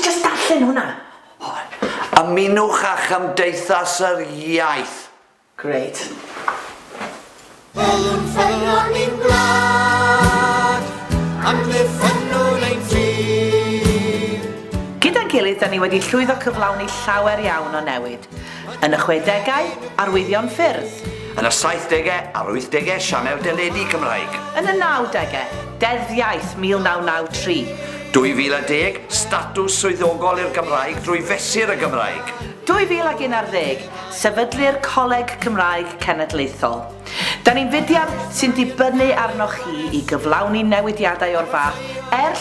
Just darllen hwnna. Ymunwch a Chymdeithas yr Iaith. Great. Fel yn ffynnon i'n gwlad, amddiffyn nhw'n ein tîm. Gyda'n gilydd, da ni wedi llwyddo cyflawni llawer iawn o newid. Yn y 60au, arwyddion ffyrdd. Yn y 70au a'r 80au, Sianel deledu Cymraeg. Yn y 90au, Deddf Iaith 1993. 2010, statws swyddogol i'r Gymraeg drwy fesur y Gymraeg. 2011, sefydlu'r Coleg Cymraeg Cenedlaethol. Da ni'n fuddiad sy'n dibynnu arnoch chi i gyflawni newidiadau o'r fath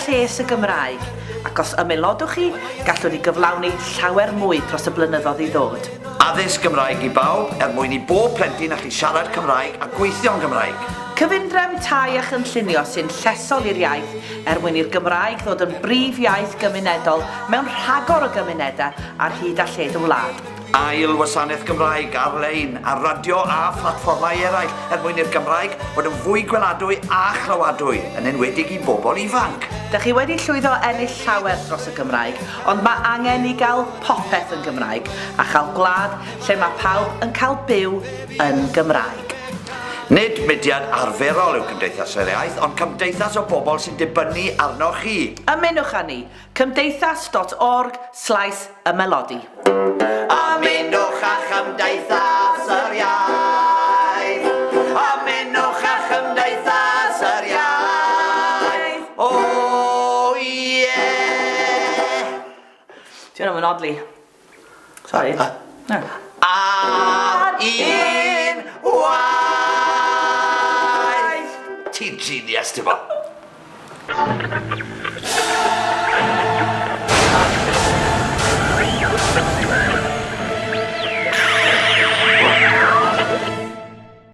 lles y Gymraeg, ac os ymaelodwch chi, gallwn ni gyflawni llawer mwy dros y blynyddoedd i ddod. Addysg Gymraeg i bawb mwyn i bob plentyn allu siarad Cymraeg a gweithio'n Gymraeg. Cyfundrefn tai a chynllunio sy'n llesol i'r iaith mwyn i'r Gymraeg ddod yn brif iaith gymunedol mewn rhagor o gymunedau ar hyd a lled y wlad. Ail wasanaeth Gymraeg ar-lein, ar radio a phatfformau eraill mwyn i'r Gymraeg fod yn fwy gweladwy a chlywadwy, yn enwedig i bobl ifanc. Dych chi wedi llwyddo ennill llawer dros y Gymraeg, ond mae angen i gael popeth yn Gymraeg a chael gwlad lle mae pawb yn cael byw yn Gymraeg. Nid mudiad arferol yw Cymdeithas yr Iaith, ond cymdeithas o bobl sy'n dibynnu arnoch chi. Ymunwch â ni, cymdeithas.org/ymelodi. Ymunwch a Chymdeithas yr Iaith. Ymunwch a Chymdeithas yr Iaith. Oh, yeah! Ti'n mynd odli? Sorry. Ar un waith! Ti'n genius, ti'n bo?